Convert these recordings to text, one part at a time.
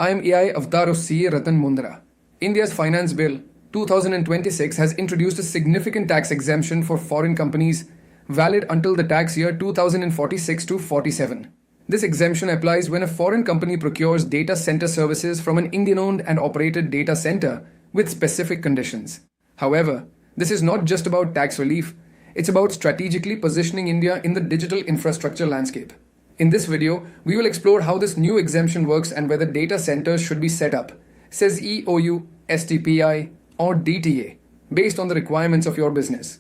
I am AI Avatar of CA Ratan Mundra. India's Finance Bill 2026 has introduced a significant tax exemption for foreign companies valid until the tax year 2046 to 47. This exemption applies when a foreign company procures data center services from an Indian-owned and operated data center with specific conditions. However, this is not just about tax relief, it's about strategically positioning India in the digital infrastructure landscape. In this video, we will explore how this new exemption works and whether data centers should be set up, says EOU, STPI, or DTA, based on the requirements of your business.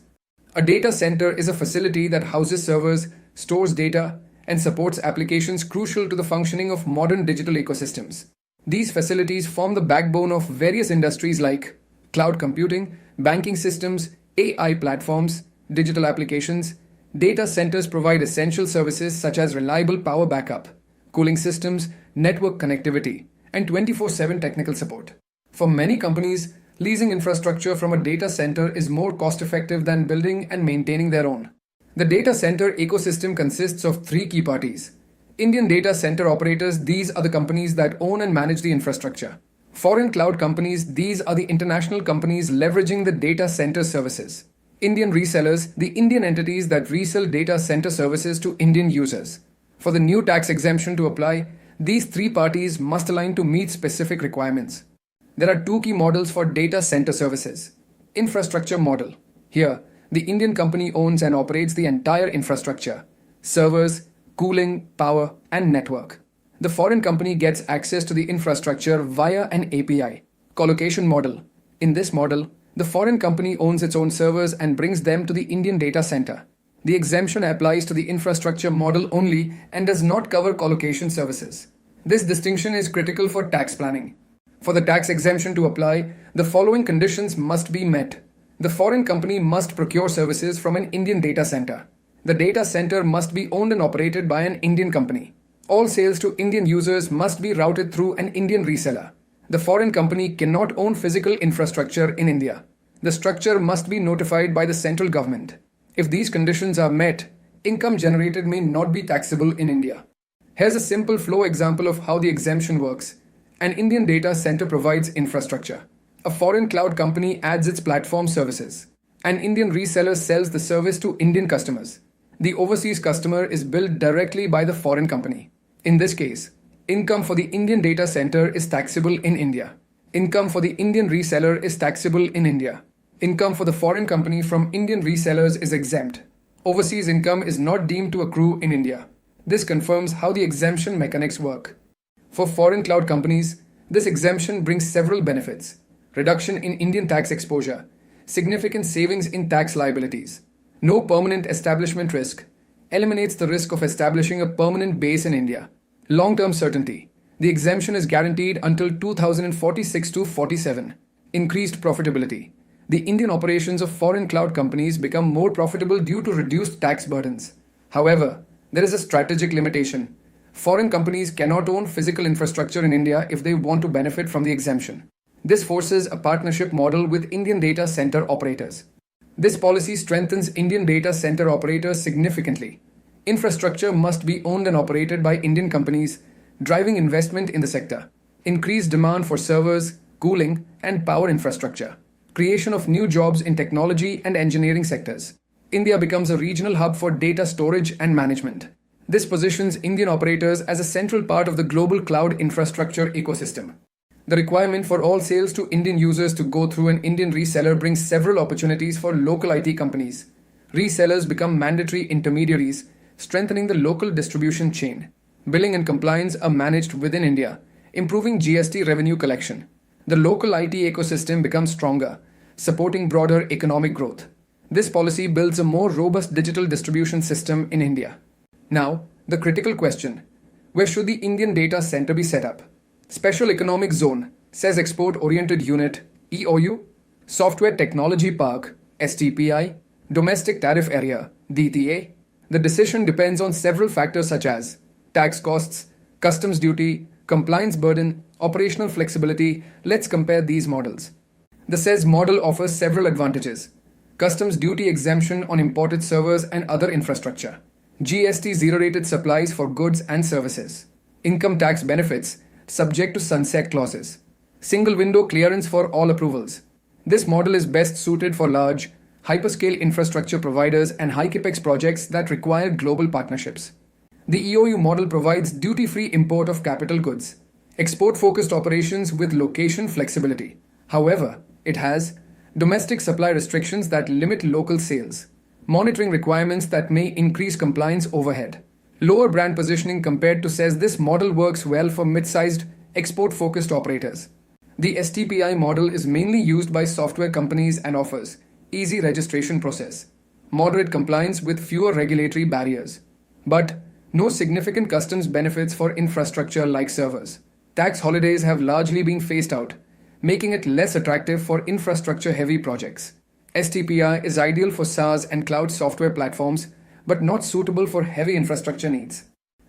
A data center is a facility that houses servers, stores data, and supports applications crucial to the functioning of modern digital ecosystems. These facilities form the backbone of various industries like cloud computing, banking systems, AI platforms, digital applications. Data centers provide essential services such as reliable power backup, cooling systems, network connectivity, and 24/7 technical support. For many companies, leasing infrastructure from a data center is more cost-effective than building and maintaining their own. The data center ecosystem consists of three key parties. Indian data center operators, these are the companies that own and manage the infrastructure. Foreign cloud companies, these are the international companies leveraging the data center services. Indian resellers, the Indian entities that resell data center services to Indian users. For the new tax exemption to apply, these three parties must align to meet specific requirements. There are two key models for data center services. Infrastructure model. Here, the Indian company owns and operates the entire infrastructure: servers, cooling, power, and network. The foreign company gets access to the infrastructure via an API. Colocation model. In this model, the foreign company owns its own servers and brings them to the Indian data center. The exemption applies to the infrastructure model only and does not cover colocation services. This distinction is critical for tax planning. For the tax exemption to apply, the following conditions must be met. The foreign company must procure services from an Indian data center. The data center must be owned and operated by an Indian company. All sales to Indian users must be routed through an Indian reseller. The foreign company cannot own physical infrastructure in India. The structure must be notified by the central government. If these conditions are met, income generated may not be taxable in India. Here's a simple flow example of how the exemption works. An Indian data center provides infrastructure. A foreign cloud company adds its platform services. An Indian reseller sells the service to Indian customers. The overseas customer is billed directly by the foreign company. In this case, income for the Indian data center is taxable in India. Income for the Indian reseller is taxable in India. Income for the foreign company from Indian resellers is exempt. Overseas income is not deemed to accrue in India. This confirms how the exemption mechanics work. For foreign cloud companies, this exemption brings several benefits: reduction in Indian tax exposure, significant savings in tax liabilities, no permanent establishment risk, eliminates the risk of establishing a permanent base in India, long-term certainty. The exemption is guaranteed until 2046 to 47. Increased profitability. The Indian operations of foreign cloud companies become more profitable due to reduced tax burdens. However, there is a strategic limitation. Foreign companies cannot own physical infrastructure in India if they want to benefit from the exemption. This forces a partnership model with Indian data center operators. This policy strengthens Indian data center operators significantly. Infrastructure must be owned and operated by Indian companies, driving investment in the sector. Increased demand for servers, cooling, and power infrastructure. Creation of new jobs in technology and engineering sectors. India becomes a regional hub for data storage and management. This positions Indian operators as a central part of the global cloud infrastructure ecosystem. The requirement for all sales to Indian users to go through an Indian reseller brings several opportunities for local IT companies. Resellers become mandatory intermediaries, strengthening the local distribution chain. Billing and compliance are managed within India, improving GST revenue collection. The local IT ecosystem becomes stronger, supporting broader economic growth. This policy builds a more robust digital distribution system in India. Now, the critical question: where should the Indian data center be set up? Special Economic Zone, says Export Oriented Unit, EOU, Software Technology Park, STPI, Domestic Tariff Area, DTA. The decision depends on several factors such as tax costs, customs duty, compliance burden, operational flexibility. Let's compare these models. The says model offers several advantages: customs duty exemption on imported servers and other infrastructure, GST zero-rated supplies for goods and services, income tax benefits subject to sunset clauses. Single window clearance for all approvals. This model is best suited for large, hyperscale infrastructure providers and high capex projects that require global partnerships. The EOU model provides duty-free import of capital goods, export-focused operations with location flexibility. However, it has domestic supply restrictions that limit local sales, monitoring requirements that may increase compliance overhead, lower brand positioning compared to says this model works well for mid-sized, export-focused operators. The STPI model is mainly used by software companies and offers easy registration process, moderate compliance with fewer regulatory barriers, but no significant customs benefits for infrastructure like servers. Tax holidays have largely been phased out, making it less attractive for infrastructure-heavy projects. STPI is ideal for SaaS and cloud software platforms, but not suitable for heavy infrastructure needs.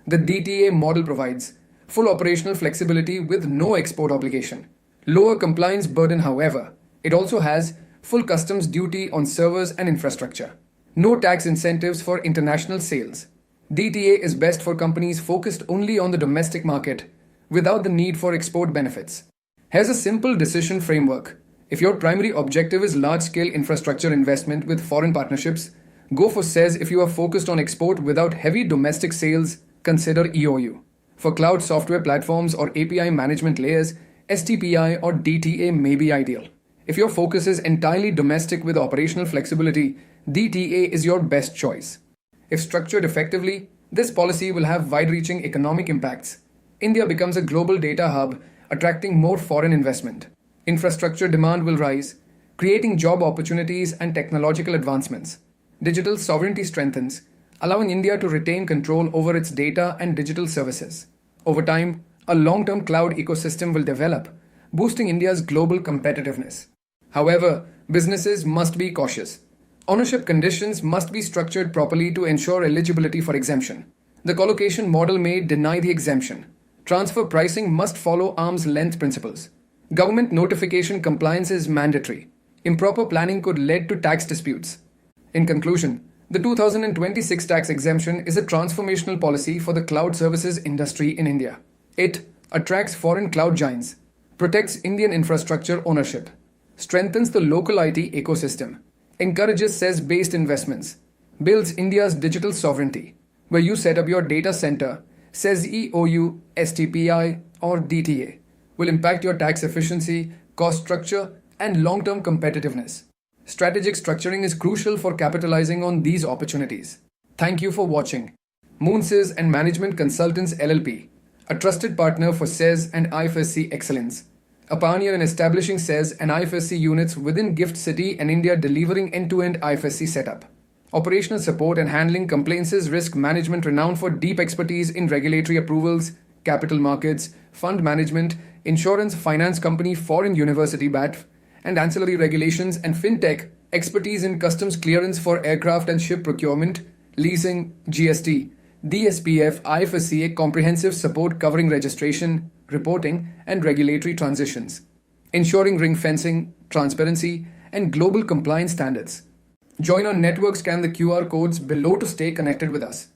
The DTA model provides full operational flexibility with no export obligation. Lower compliance burden, however. It also has full customs duty on servers and infrastructure. No tax incentives for international sales. DTA is best for companies focused only on the domestic market without the need for export benefits. Here's a simple decision framework. If your primary objective is large-scale infrastructure investment with foreign partnerships, go for SEZ. If you are focused on export without heavy domestic sales, consider EOU. For cloud software platforms or API management layers, STPI or DTA may be ideal. If your focus is entirely domestic with operational flexibility, DTA is your best choice. If structured effectively, this policy will have wide-reaching economic impacts. India becomes a global data hub, attracting more foreign investment. Infrastructure demand will rise, creating job opportunities and technological advancements. Digital sovereignty strengthens, allowing India to retain control over its data and digital services. Over time, a long-term cloud ecosystem will develop, boosting India's global competitiveness. However, businesses must be cautious. Ownership conditions must be structured properly to ensure eligibility for exemption. The collocation model may deny the exemption. Transfer pricing must follow arm's length principles. Government notification compliance is mandatory. Improper planning could lead to tax disputes. In conclusion, the 2026 tax exemption is a transformational policy for the cloud services industry in India. It attracts foreign cloud giants, protects Indian infrastructure ownership, strengthens the local IT ecosystem, encourages SEZ-based investments, builds India's digital sovereignty. Where you set up your data center, SEZ EOU, STPI, or DTA will impact your tax efficiency, cost structure, and long-term competitiveness. Strategic structuring is crucial for capitalizing on these opportunities. Thank you for watching. Moonsys and Management Consultants LLP, a trusted partner for SEZ and IFSC excellence. A pioneer in establishing SEZ and IFSC units within GIFT City and India, delivering end-to-end IFSC setup. Operational support and handling complaints, risk management renowned for deep expertise in regulatory approvals, capital markets, fund management, insurance, finance company, foreign university BAT, and ancillary regulations, and fintech, expertise in customs clearance for aircraft and ship procurement, leasing, GST, DSPF, IFSCA, comprehensive support covering registration, reporting, and regulatory transitions, ensuring ring fencing, transparency, and global compliance standards. Join our network, scan the QR codes below to stay connected with us.